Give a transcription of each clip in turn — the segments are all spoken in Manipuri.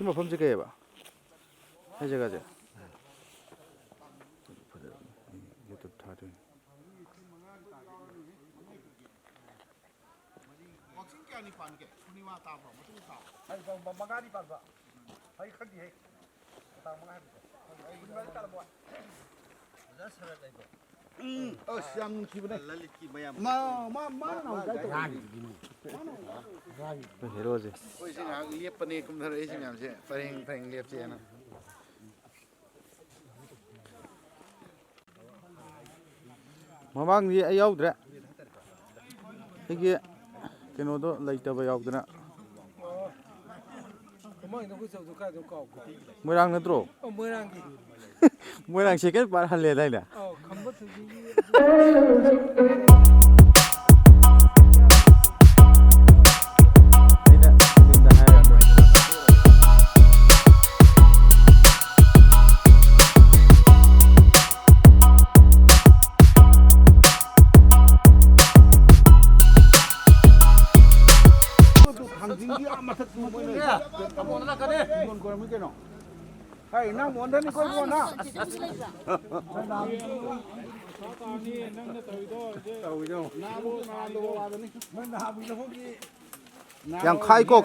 심어 범죄게 해봐. 해제 가자. 이것도 다들. siang kibune. Heroes. Oh, sih nggak lihat panik kumdara sih macam sih, paling lihat sih na. Mamang dia ayau dra. Iki keno do laitaba yau dra. Merang natro. Oh, merang ki. Merang second par halle dai na. Oh, khambat su. Hey, now one then go on now. Yang khai ko.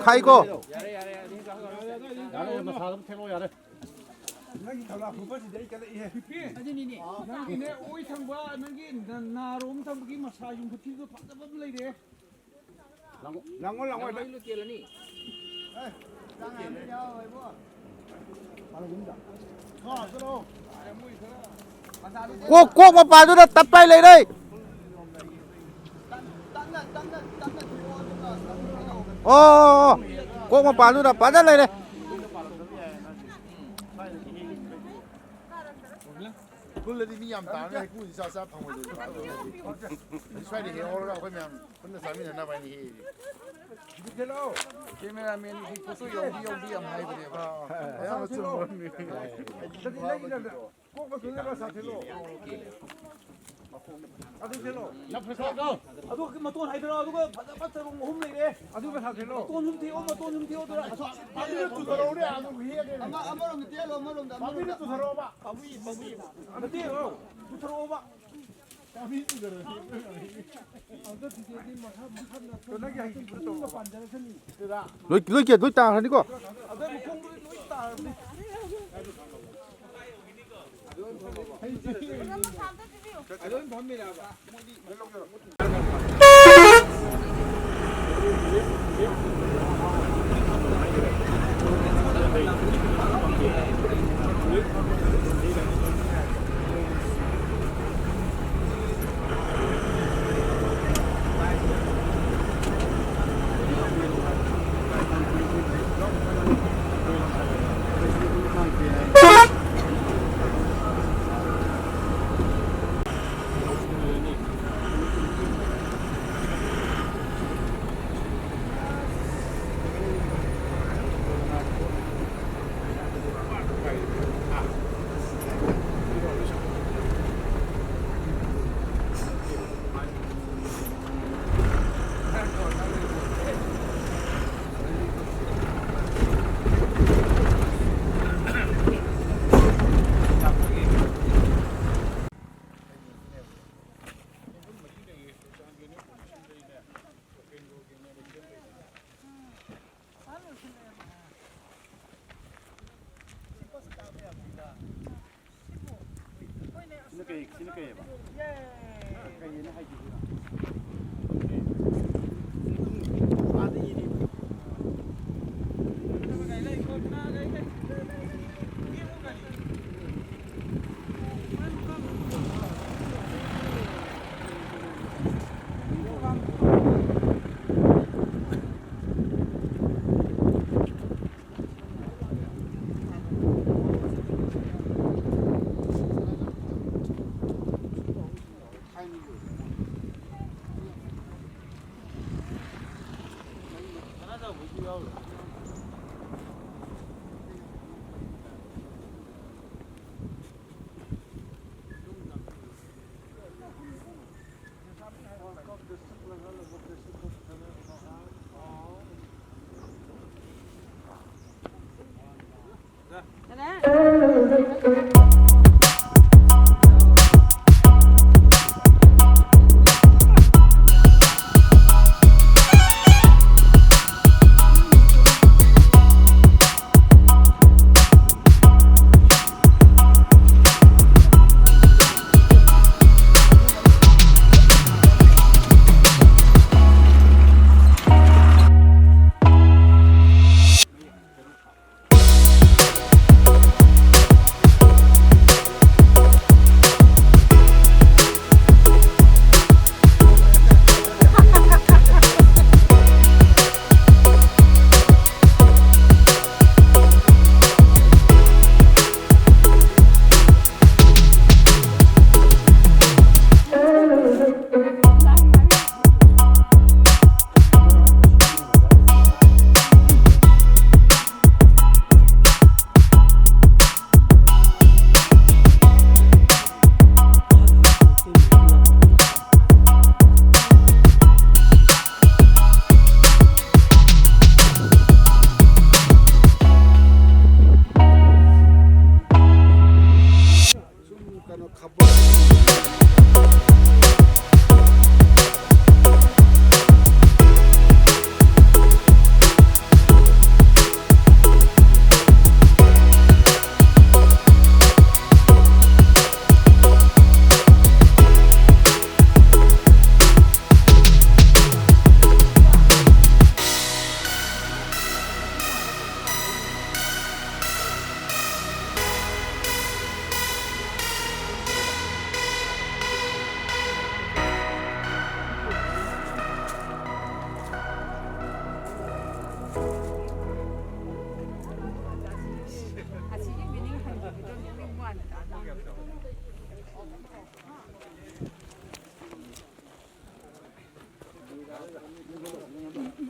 Quốc mà bà tôi đã tập tay lấy đây. Quốc mà bà tôi đã bắn ra lấy đây. Kul di ni am ta ne ku sa sa phang mo. Sai di he or ra ko myam. Kun sa mi na ba ni he. Di hello. Cameraman ki photo yong di am hai bne ba. Ya ma chu mo ni. Di lagi na. Ko ba su ba sa hello. Adu hello. Na photo go. Adu ki ma ton hai dra adu ko ba sa ro hum nei de. Adu ba sa hello. Ton hum thi o ma ton hum thi o dra. Adu tu ro re adu hi ge. Ama ro te lo ma ro da. Ba tu ro ba. Adu ti ro. Tu ro ba. Kami tu ro. Adu ti di ma ha na. To na ge hi tu to pan ja sa ni. Ra. Lôi kia lôi tàng đi ko. Adu mu khong lôi ta. Adon bhammi la ba. Modi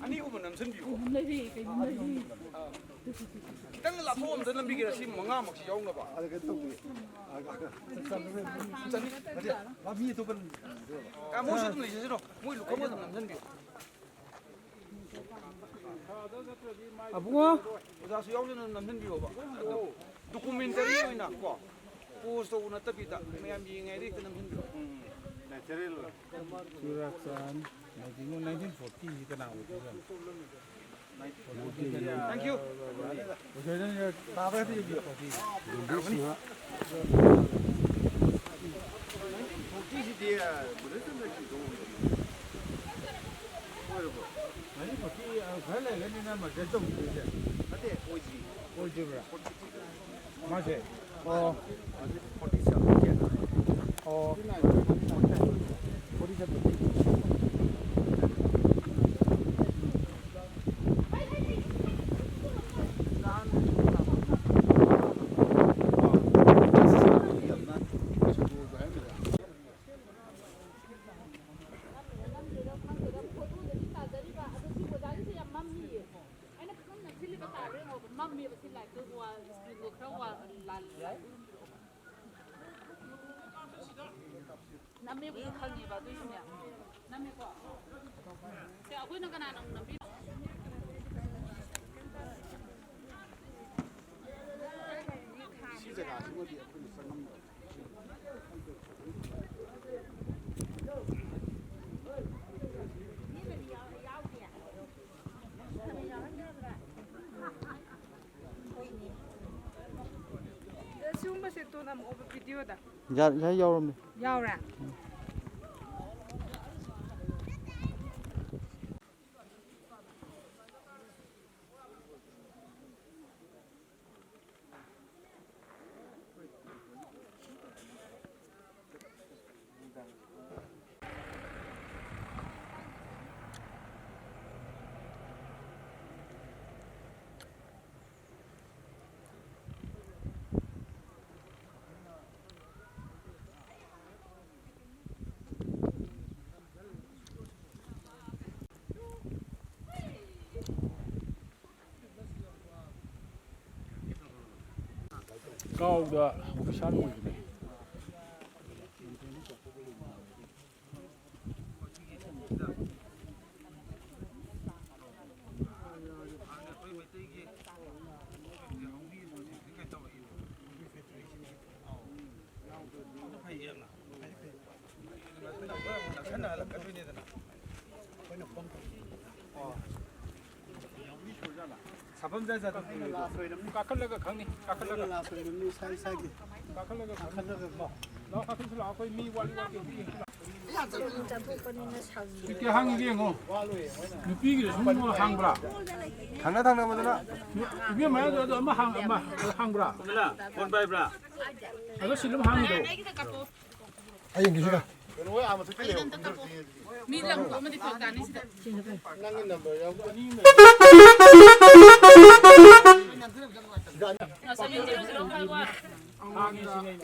아니 오면 남선비고. 기다려 라포면 되는 비기라 심 뭔가 막 시용가 봐. 아 그 또. 진짜니? 아 미에 또 번. 아 모시도 리시로. 뭐 이렇게 거면 남선비. 아 붕어? 우리가 수영하는 남선비고 봐. 도쿠멘터리 있나 거. 포스트 오나 tapita. May ingay rin 남선비. Natural. Suraksan 1940 ka na ulit. Thank you. Usahayan tapos yung 남미 무슨 칼이 봐도 있냐? 남미 거. 야, 보이는 거 나는 남미. 시제가 아시고지 Si un vasetto ꯅꯝ ꯑꯣꯕ ꯚꯤꯗꯤꯑꯣꯗ ꯌꯥꯎꯔꯝꯅꯤ ꯌꯥꯎꯔꯦ 가오다 오피셜 모이네. 사범자자 까클러가 강니 까클러가 라소이는 사이사기 까클러가 뭐 나 같은 줄 알고 미 완료하게 이렇게 항이게 뭐 누비기를 숨는 항브라 당나보다나 이게 말도 엄마 항브라 몰라 본바이브라 이거 실름 항이도 아yin 기시가 미랑 어머니 더 다니시다. 낭인 넘버 야 사진 찍으시러 가고 와. 항이 신에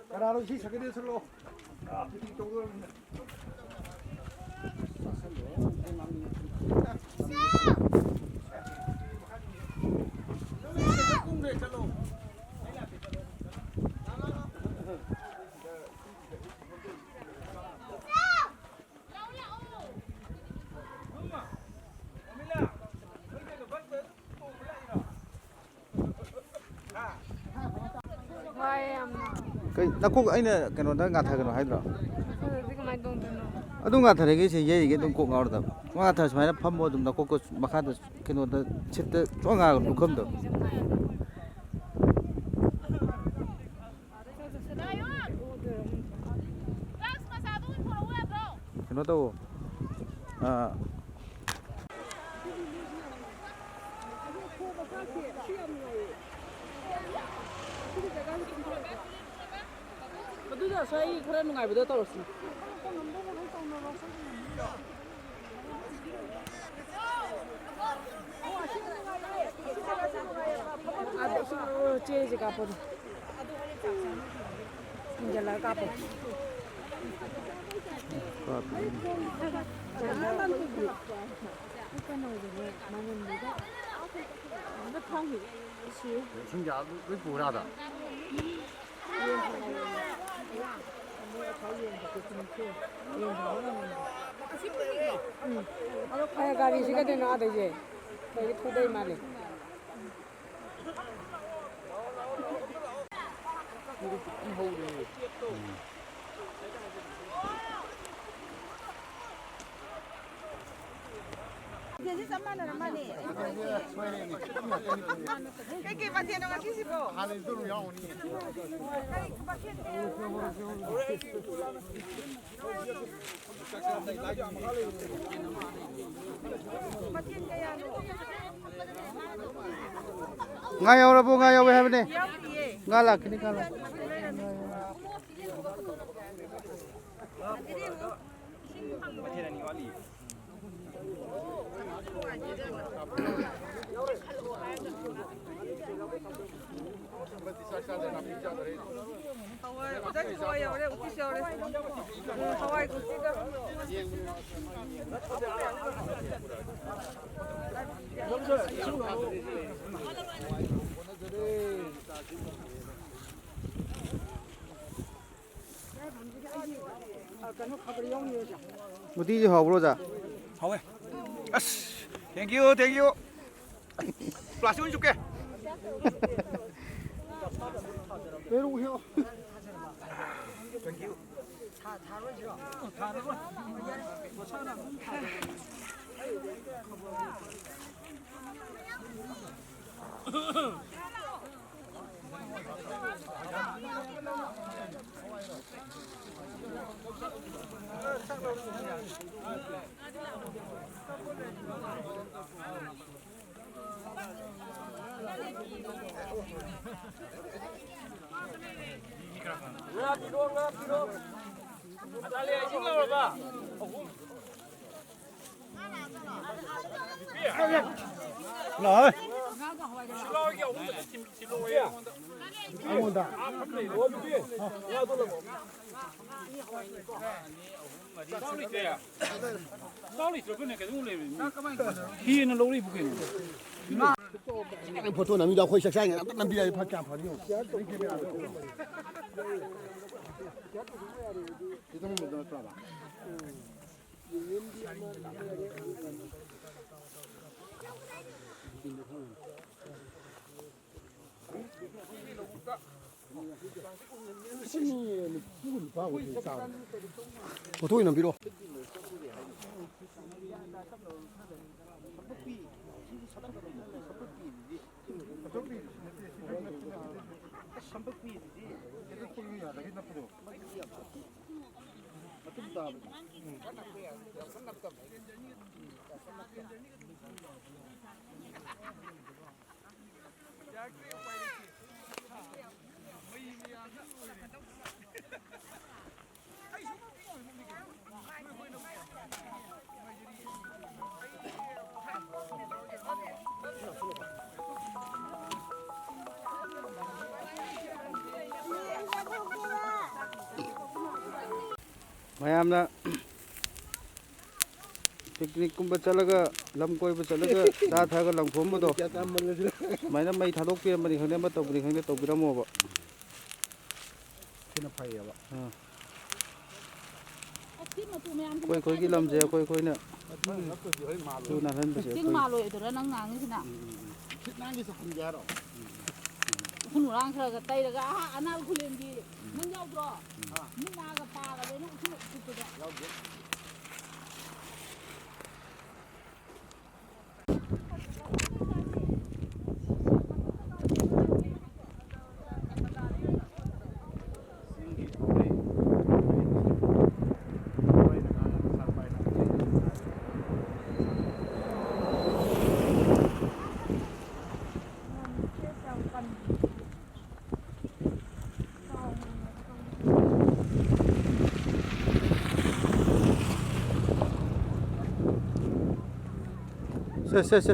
가라로 시 저게 돼서로 이쪽으로 ꯅꯀꯣꯛ ꯑꯩꯅ ꯀꯩꯅꯣꯗ ꯉꯥꯊꯒꯅꯣ ꯍꯥꯏꯗ꯭ꯔꯣ ꯑꯗꯨꯗꯤ ꯀꯃꯥꯏꯅ ꯇꯧꯗꯣꯏꯅꯣ ꯑꯗꯨꯝ ꯉꯥꯊꯔꯒꯦꯁꯦ ꯌꯩꯔꯤꯒꯦ ꯑꯗꯨꯝ ꯀꯣꯛ ꯉꯥꯎꯔꯗꯕ ꯉꯥꯊꯔ ꯁꯨꯃꯥꯏꯅ ꯐꯝꯃꯣ ꯑꯗꯨꯝ ꯅꯀꯣꯛꯀ ꯃꯈꯥꯗ ꯀꯩꯅꯣꯗ ꯁꯤꯠꯇ ꯆꯣꯡ ꯉꯥꯒ ꯂꯨꯈꯝꯗꯣ ꯀꯩꯅꯣ ꯇꯧꯋꯣ ꯑꯗꯨꯗ ꯉꯁꯥꯏ ꯈꯔ ꯅꯨꯡꯉꯥꯏꯕꯗ ꯇꯧꯔꯁꯤ. ꯆꯦꯁꯦ ꯀꯥꯞꯄꯣꯗ. ꯏꯟꯖꯜꯂꯒ ꯀꯥꯞꯄꯣ. 신기하 왜 보라다 가리시가 되나 아들 이제 여기 토대이 말이 ꯁꯤ ꯆꯞ ꯃꯥꯟꯅꯔꯝꯃꯅꯤ ꯀꯩꯀꯩ ꯃꯊꯦꯜꯅꯣ ꯉꯁꯤꯁꯤꯕꯣ ꯍꯥꯟꯅꯁꯨ ꯑꯗꯨꯝ ꯌꯥꯎꯒꯅꯤ ꯃꯊꯦꯜ ꯀꯌꯥꯅꯣ nga yaurabo nga yawe habne ꯌꯥꯎꯗꯤꯌꯦ nga lakini nga lak hawai yau래 우티시 yau래 hawai 국지가 muti ji hawro ja 하웨 아스 땡큐 땡큐 플라스 운 줄게 내려오세요 땡큐 rồi cái photo này mình đâu khơi sạch sạch này làm gì đây phát chạm phải nhiều photo này làm gì đâu mayamna picnic kumba chalaga lam koi ba chalaga da thaga lang phom do maina mai thadok pi mani khane ma to bri khane to biramo ba cái nó phải vậy koi koi gi lam je koi koi na tu na han ba je Tiếng mà lội từ đó nắng nắng như thế nào? thích năng cái sọc giá đó Không đủ lang thở cái tay là cái anh nào cũng lên đi, nắng nhau rồi, nắng na cái pa cái đấy nó cũng chụp được. se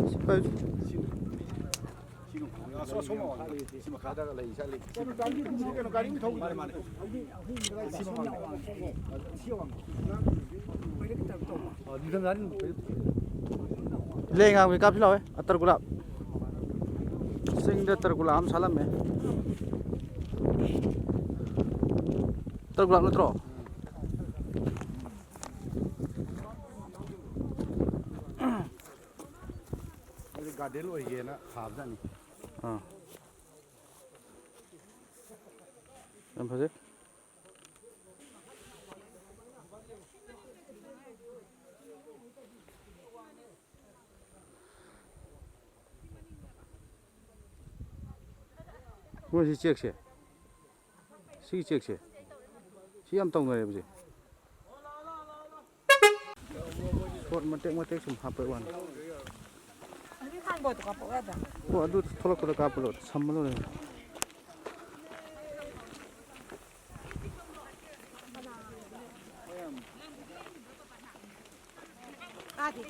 lenga we kap lawe atar gulab sing de tar gulam salam me tar gulab natro garden lo ye na khab da ni em phơi 뭐 시 잭세 시 잭세 시 am tong người gì sốt một tek sum hấp wan Ini kan buat kapok ada. ko adu tholok ko ka pulot samlo ne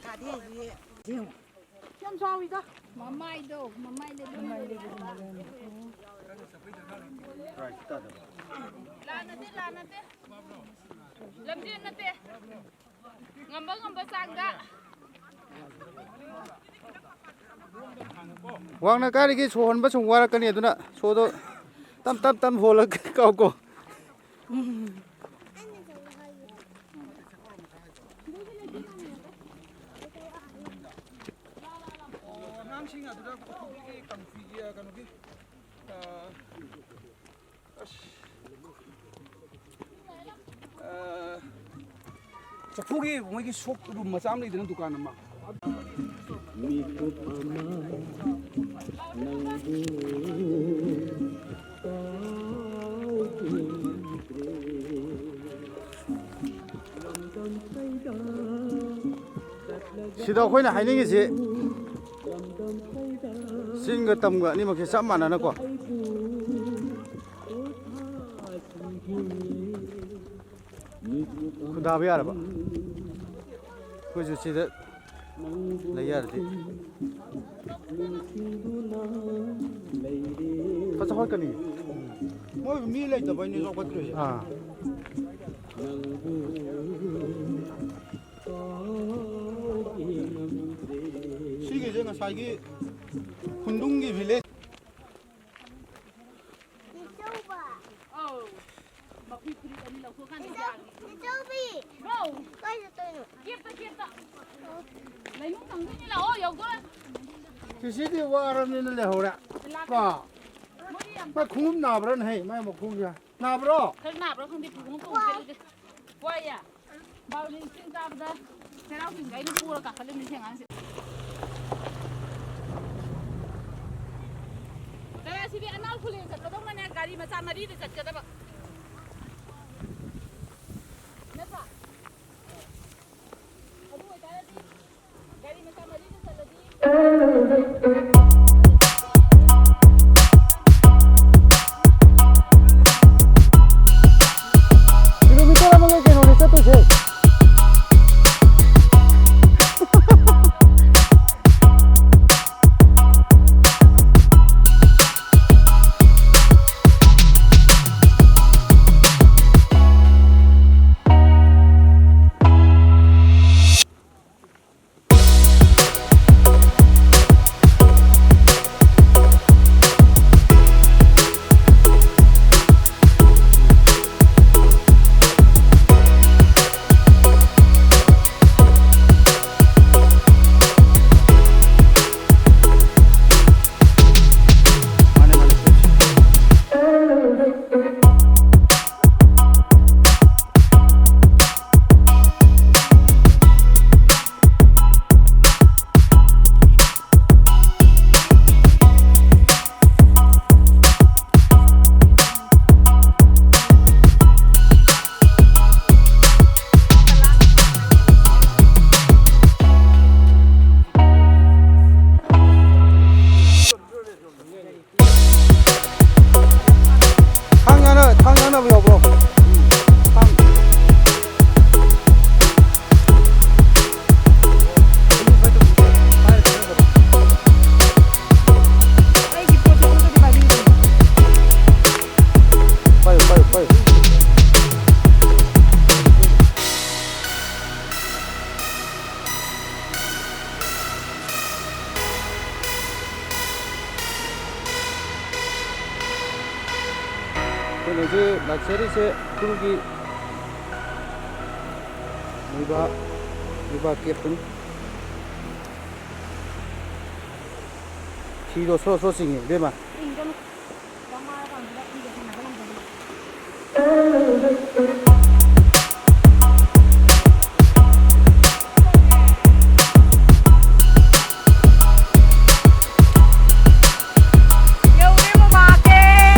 Kadi ye. Jam sawi dah. Mamai do. Lanate. Lamjin nate. Ngamba sangga. wang na ka ri ki chon ba chung war ka ni aduna so do tam hol ka ko 남싱아 누가 거기 강피기야 가노기 저기 뭐 이게 속으로 마삼리 되는 두칸 엄마 sida khoi na haini gi sin ga tam ga ni ma ke sam mana na ko da ba yar ba ko ju sida la yar di fa sa khoi ka ni mo mi lai da ba ni zo ko tru ha 시기 제가 살기 군동기 빌레 시기 와라는 레호라 봐. 마 궁금 나브런 해. 마 먹고야. 나브러. Kenapa kan dipukul tuh? Wah ya. Bau ni singkap dah. Sekarang tinggal ini pura kakak ni jangan sih. Kalau sih dia anal kulit, kalau mana gari macam mari dia cat cat apa? Napa? Aduh, kalau sih gari macam mari dia cat lagi. kilometer apa lagi Indonesia tuh sih 당연하 보여 bro. Payo. 이제 락세리세 구르기 이바 깨뿐 뒤로 소싱이 내마 Ya udah mau pakai.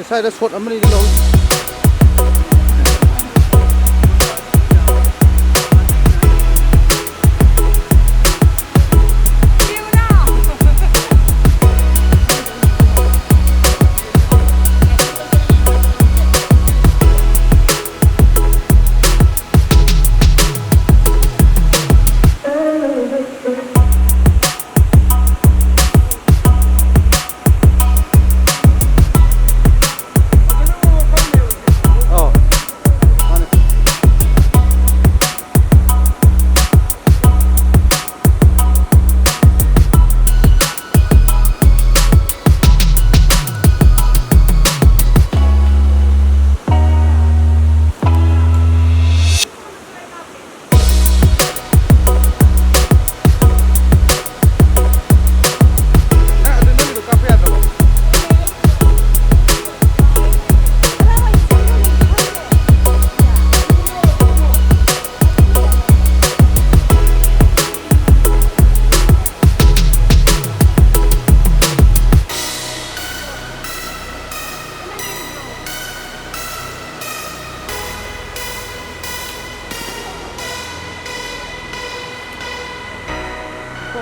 ใส่แล้วสดอันนี้เรา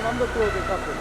น้ำตัวจะกลับเลย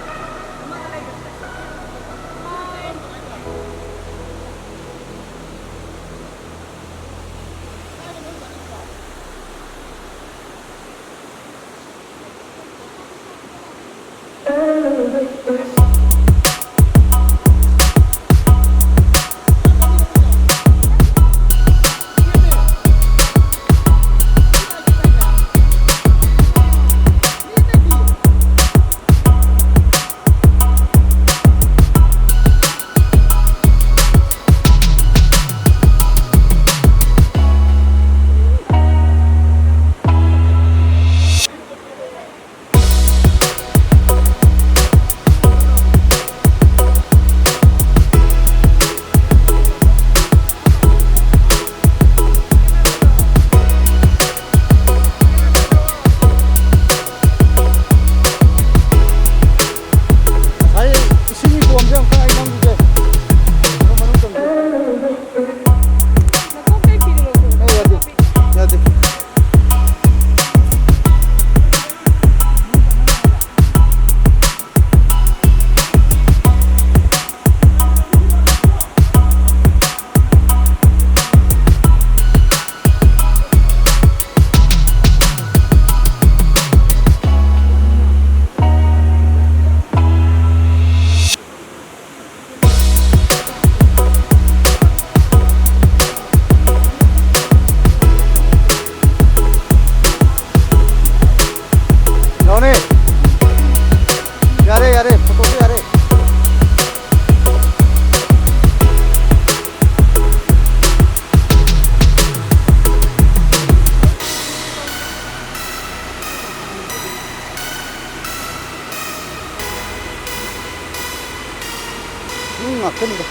ขึ้นเลย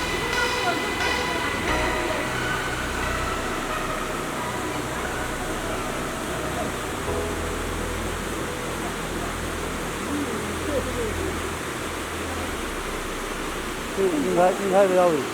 ยิงให้ไปเอาอีก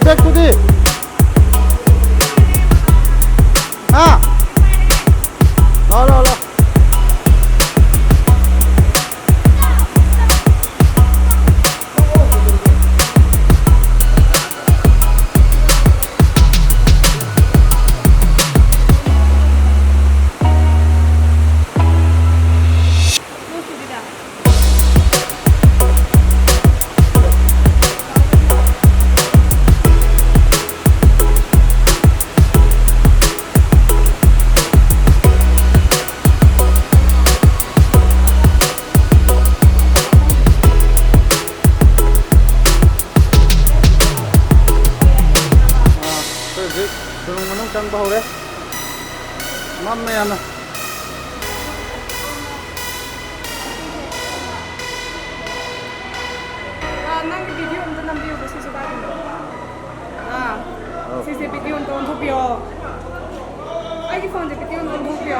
Back to the lo changba hore mam me ana nang video umta nam bio basi suka dulu sisi video umta untuk bio ai phone de video umta untuk bio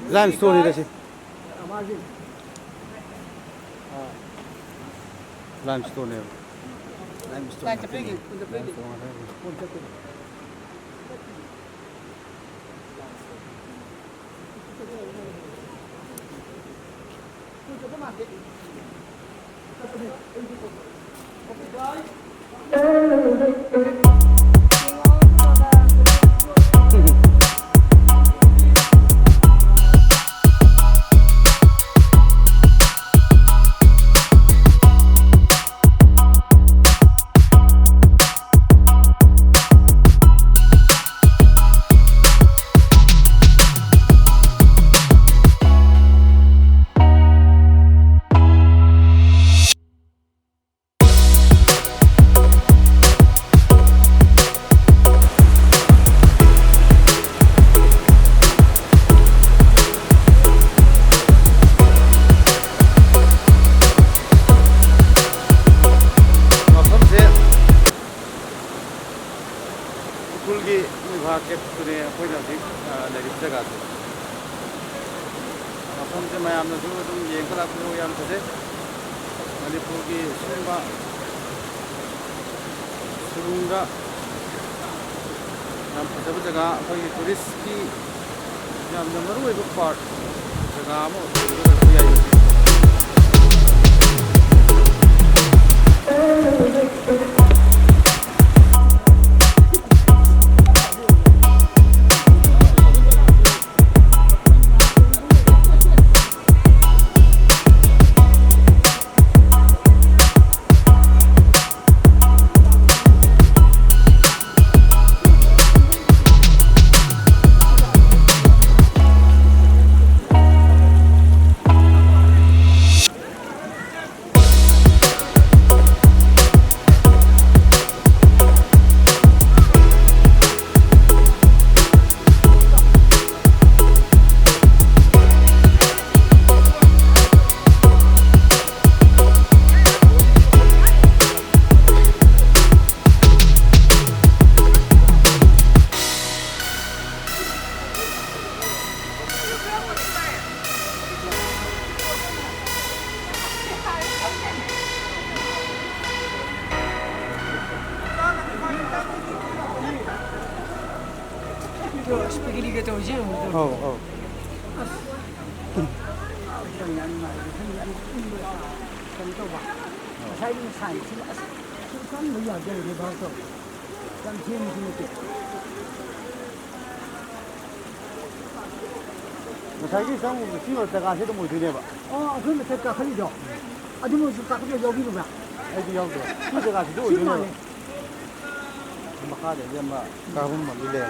limestone ini sih limestone ya Ukhruल विभाग के पुने अखोइना हजिक लेरिब जगह से मफम से मयामनसु अदुम येंखलाखु याम फजे मणिपुर की सेंबा सुरुंगा याम फजब जगह अखोई टूरिस्ट की याम नंबर वे पार्ट जगह अमो याई 이거 스피기리게 더 오지 않고. 자기 상무 신을 때가 해도 못 되네 봐. 그러면 될까 하리죠. 아주 뭐 깎으면 여기로 봐. 여기 여기. 신을 가지고 오네. 막 가야 돼. 이제 막 가보면 밀래.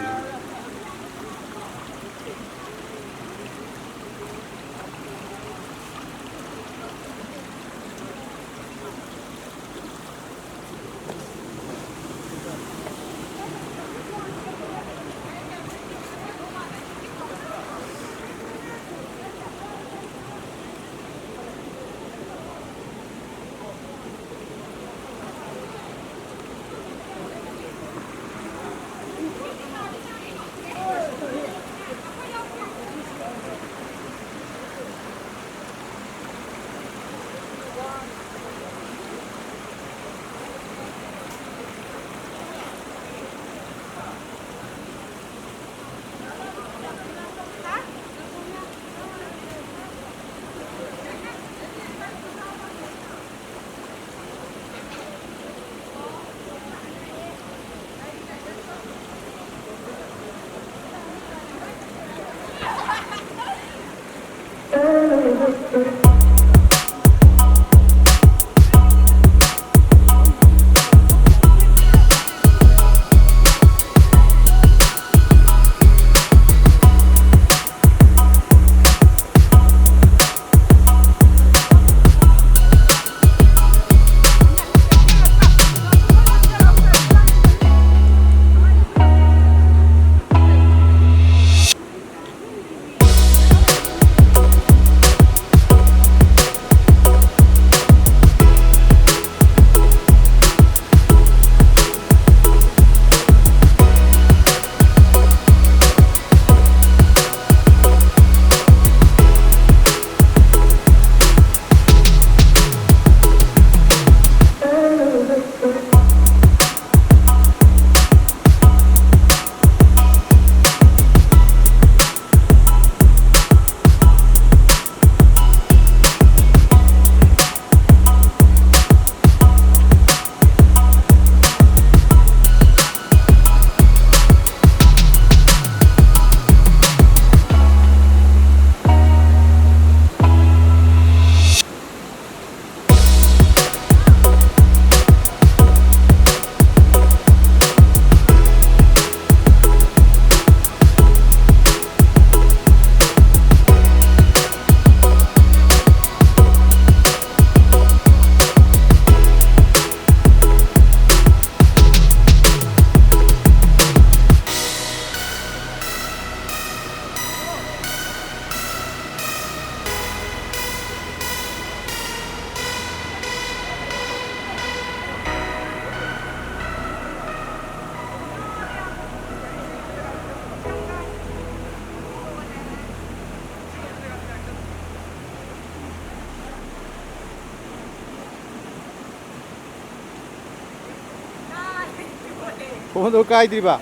오늘 가이드리 봐.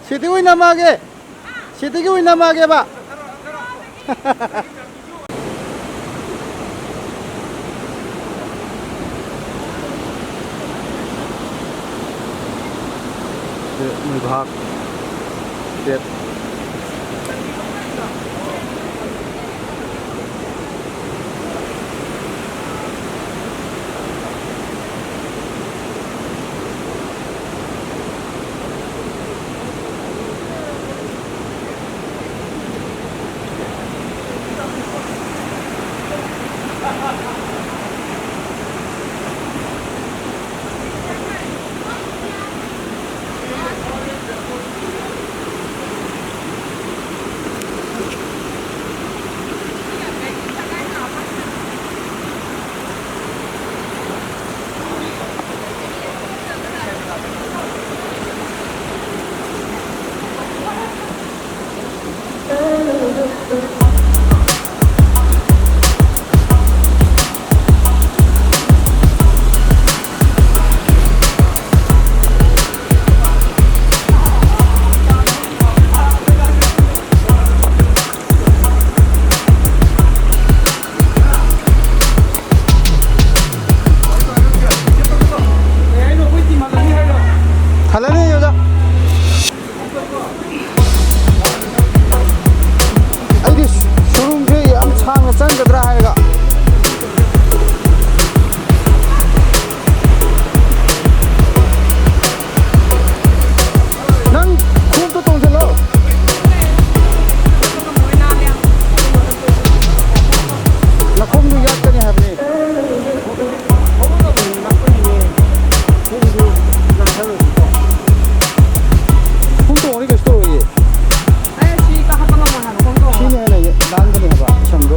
세대고 남아게. 세대고 남아게 봐. người bạc Việt ꯆꯪꯒꯗ꯭ꯔꯥ ꯍꯥꯏꯔꯒ ꯅꯪ ꯈꯣꯡꯇꯣ ꯇꯣꯡꯁꯤꯜꯂꯣ ꯅꯈꯣꯡꯗꯨ ꯌꯥꯠꯀꯅꯤ ꯍꯥꯏꯕꯅꯤ ꯈꯣꯡ ꯇꯣꯡꯉꯗꯤ ꯀꯩꯁꯨ ꯇꯧꯔꯣꯏꯌꯦ 시내 하나 나은 거니 해봐 이상도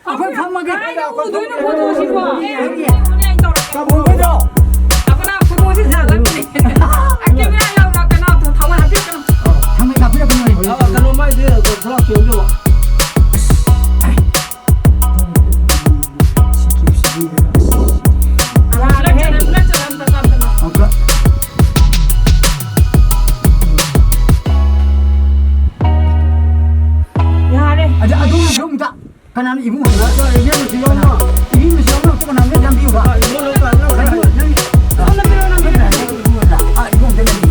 아빠 밥먹게. 너희는 보고 싶어. 가본 거죠? 아빠나 보고 싶지 않았니? 아끼면 하려고 막나 더 타고 하겠잖아. 당연히 가쁘려 그러면. 아, 그럼 많이 돼요. 그 사람 좀 와. Kanan ibu mana? Dia mesti lama. Ini mesti lama tu kanan dia jambi juga. Ibu lupa. Kalau dia orang kita ibu ada. Ibu ada ni.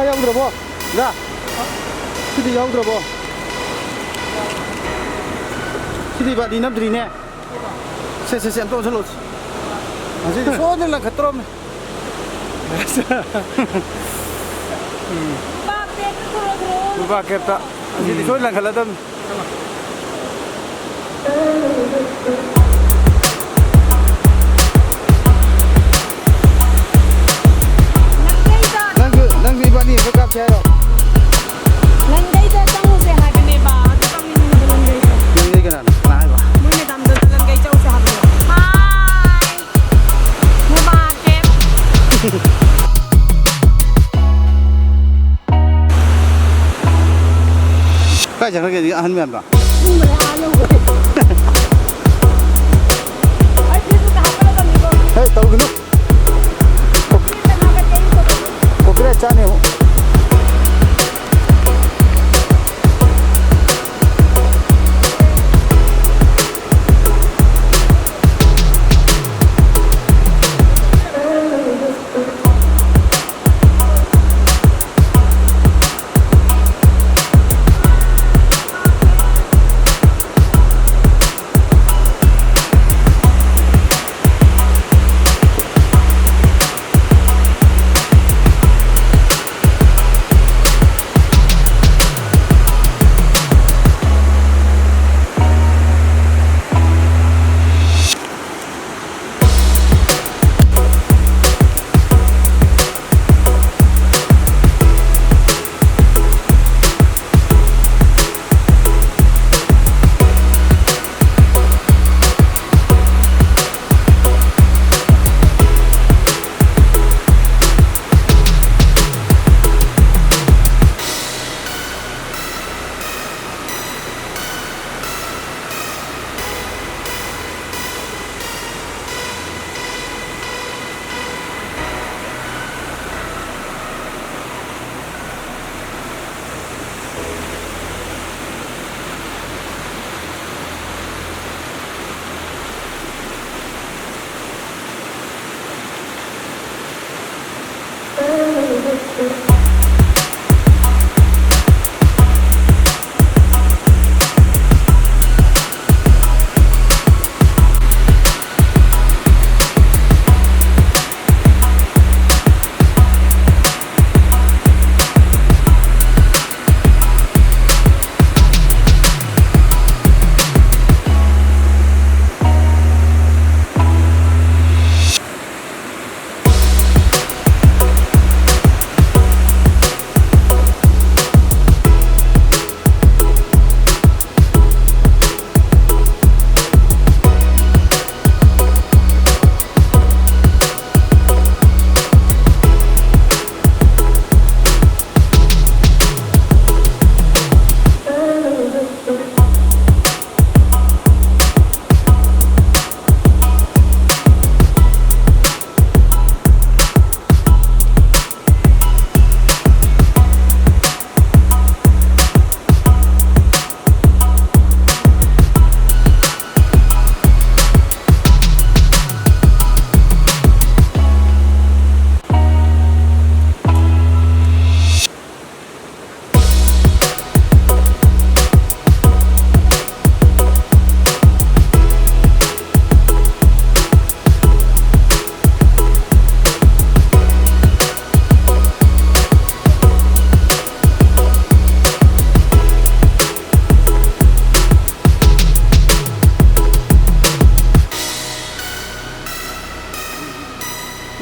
야우들어봐. 나. 시디 야우들어봐. 시디 봐, 니남 들이네. 세세세 또 절로. 아직 소들랑 갔더라. Baketa. Jadi soal lang kaladan. Nang iba ni sukap siya. Nang dayda tango se ha kene ba atu kami ni dalam dayda. Ini kan naik ba. Mune dam dalam gai jauh se ha. Hai. Mu market. Kai jangan ke dia ahan mian ba. Mu le ayo. Ai tu ta ha kala ni ko. Hei tahu ginu. Kita nak jadi ko. Kokre chane ho.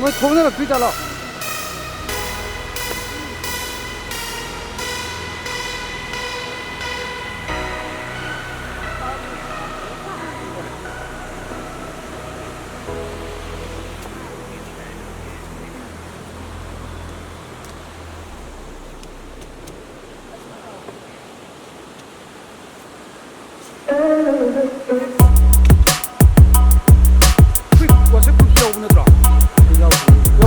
뭐 동네가 비잖아.我是不需要那个，要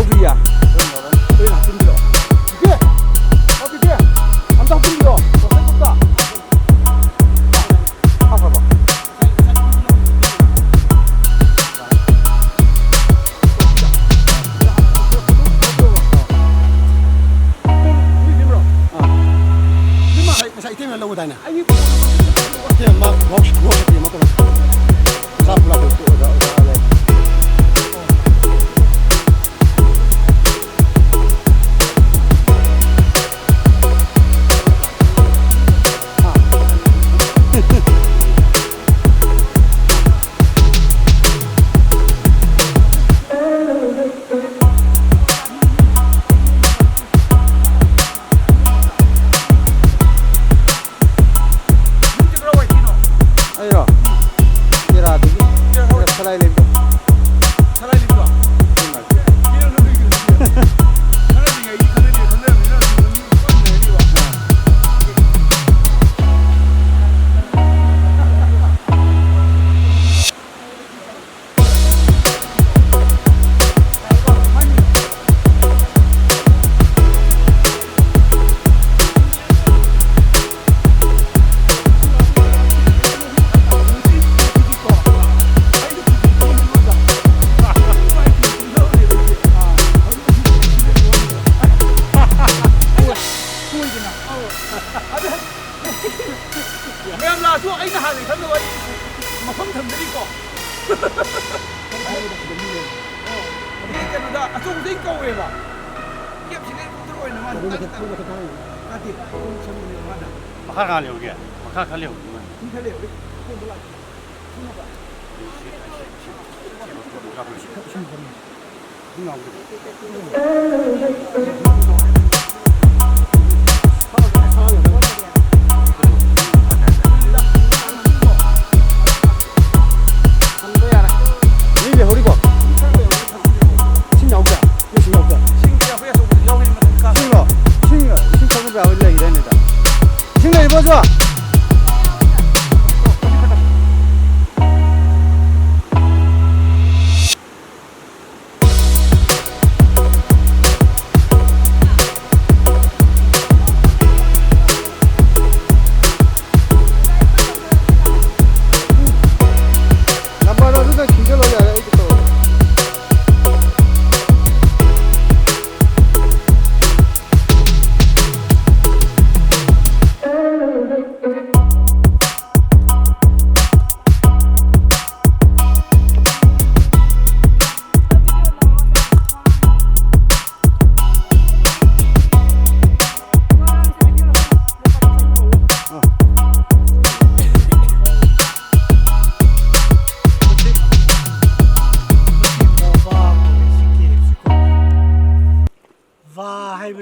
不要？ sai tem lo dai na ai tem ma mo tem ma ko sa pula ko da le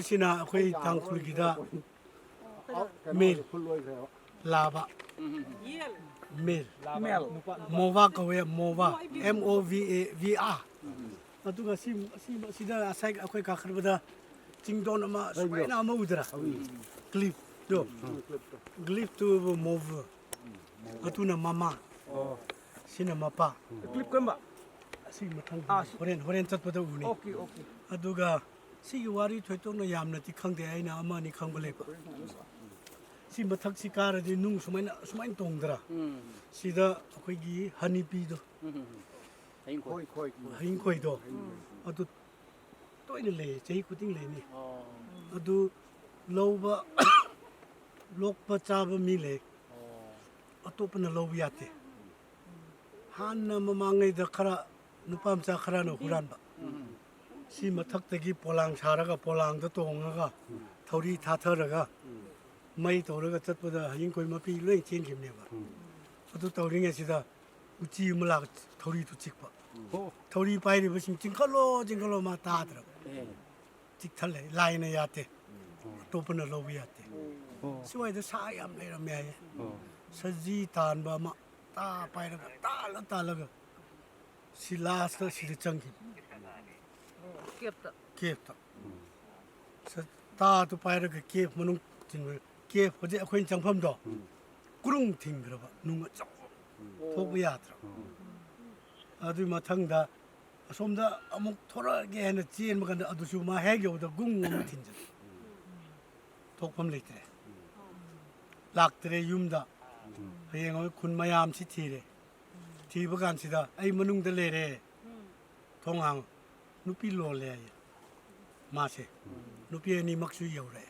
Sina akwai tangkul gida mil laba mil mova kawe mova mova aduga sida asai akwai kakhrbada tingdon ama soina ama udra clip do clip to move atuna mama sina mapa clip kamba si mathang horen chatpada uni okay aduga si wari thoitong na yamna ti khangde aina ama ni khangbale ba si mathak si kara di nung sumain tongdra sida akhoi gi honey bee do hain khoi do adu toina le chei kuting le ni adu loba lokpa chaba mi le atopna lob yate hanna mamangai da khara nupam cha khara no huran ba si mathak-tagi polang saraga polang da tongaga thauri thatharaga mai toraga chatpada haying koi mapi loi chen khimne ba adu tauringa sida uchi mulak thauri tu chikpa thauri pairi basing chingkalo ma tadra chikthale laina yate topna lobi yate siwai da sa yam leira me ay saji tan ba ma ta pairaga ta laga si last si changki Kepta. Ta tu paira ke kep manung ting kep hoje akhoi changpham do kurung thing graba nunga chaw thok yatra adu mathang da asomda amuk thora ge na chen ma kan adu su ma heg yo da gung ma thin ja thokpham leitre laktre yumda heng khun mayam si thire thiba kan sida ai manung da le re thongang nupi lo le mase nupi ni maksu yore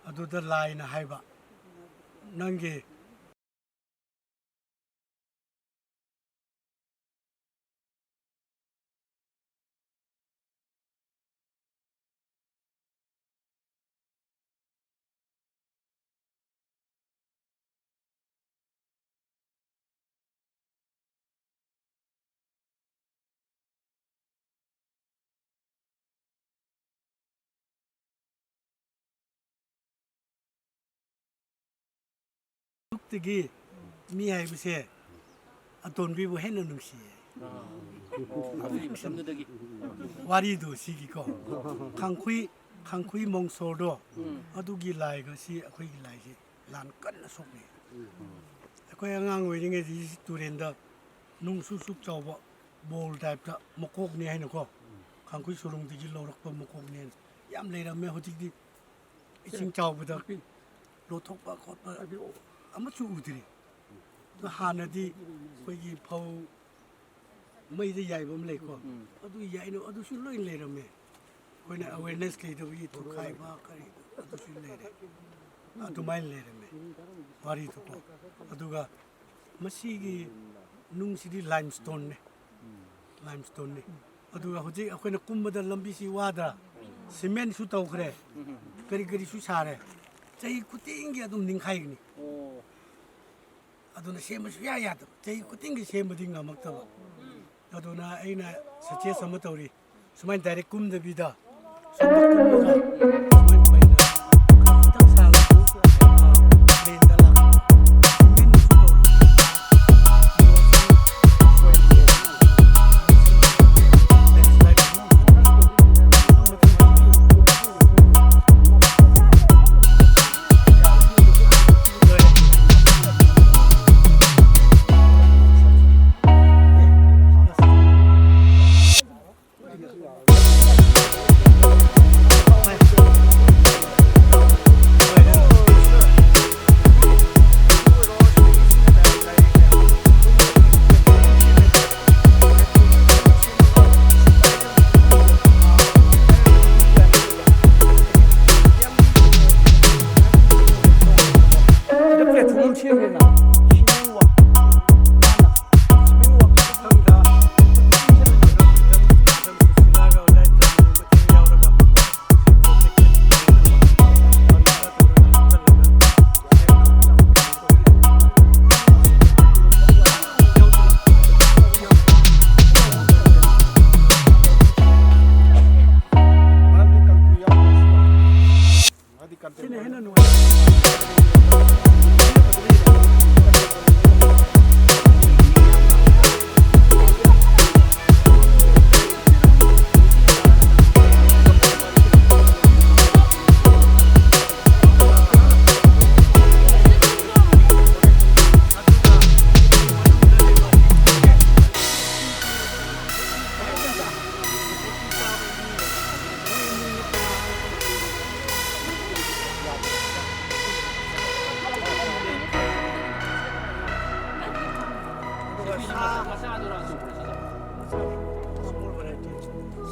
adu da lai na haiba นั่งเกทุกตะกี้มีไอ้บุเซ่อตนวิวเห็นหนุ่มสีวารีดูสิกิก็ขังคุยมงโซโดอดูกีไลก็สิคุยกีไลสิลานกันนะสุกนี่ก็ยังงงยังไงที่ตัวเรนดานุ่งสุกเจ้าบ่บอลไทป์ละมกอกเนี่ยให้หนูก็ขังคุยสุรงที่กิโลรักปมกอกเนี่ยยามเลยเราไม่หัวจิกดิชิงเจ้าไปตะโลทกปะขอดปะอามาชูอุตรีก็หานาทีไปกี่เผาไม่ได้ใหญ่ผมเลยก็เอาดูใหญ่เนาะเอาดูชุดเลยเลยเราเนี่ยคนน่ะ awareness เลยตัวยี่ทุกใครบ้าใครเอาดูชุดเลยเอาดูไม่เลยเราเนี่ยวารีทุกคนเอาดูก็มาสิกีนุ่งสิดีlimestoneเนี่ยlimestoneเนี่ยเอาดูก็หัวใจเอาคนน่ะคุ้มมาดันลำบิสิวาดาซีเมนต์สุดเอาเคร่กรีสุชาเร่ใจกุฏิอิงกี้ดูนิ่งใครกันนี่aduna shema ya ya to jai kuting ge shema dinga makta ba aduna aina sache samatori sumain direct kum da bida sumain kum ga sumain paina ta sala len da la men su to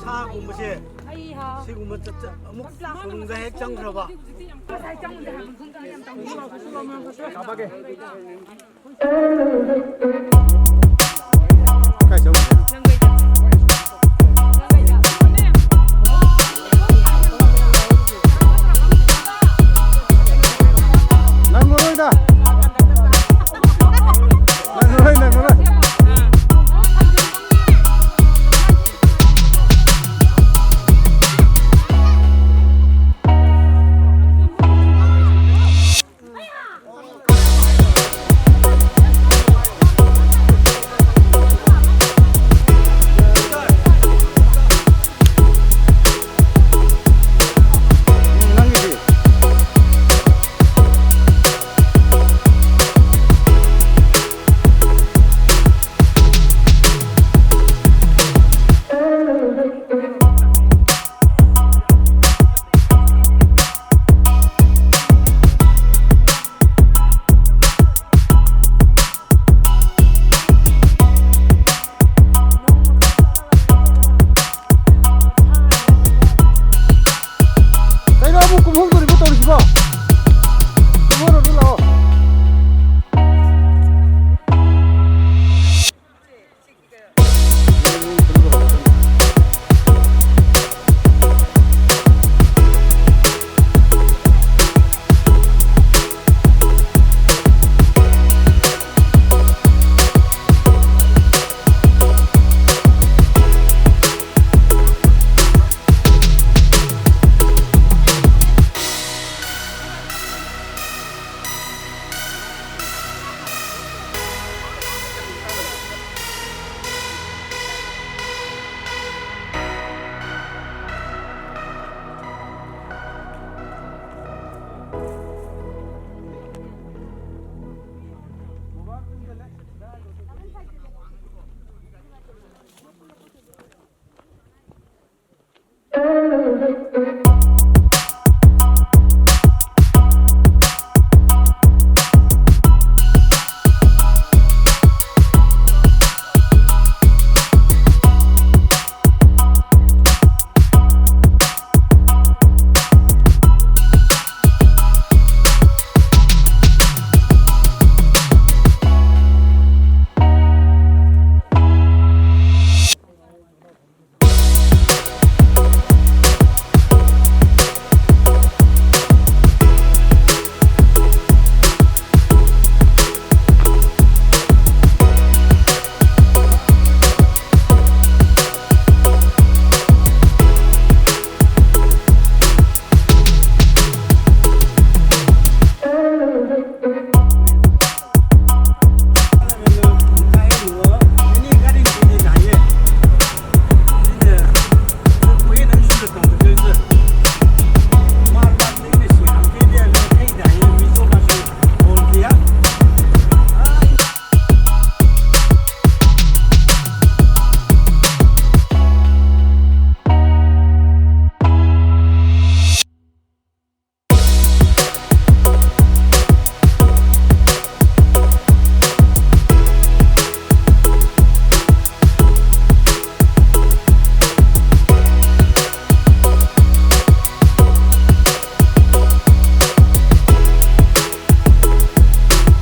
사고무시 지금은 목 소롱자 핵장 들어봐. 가자.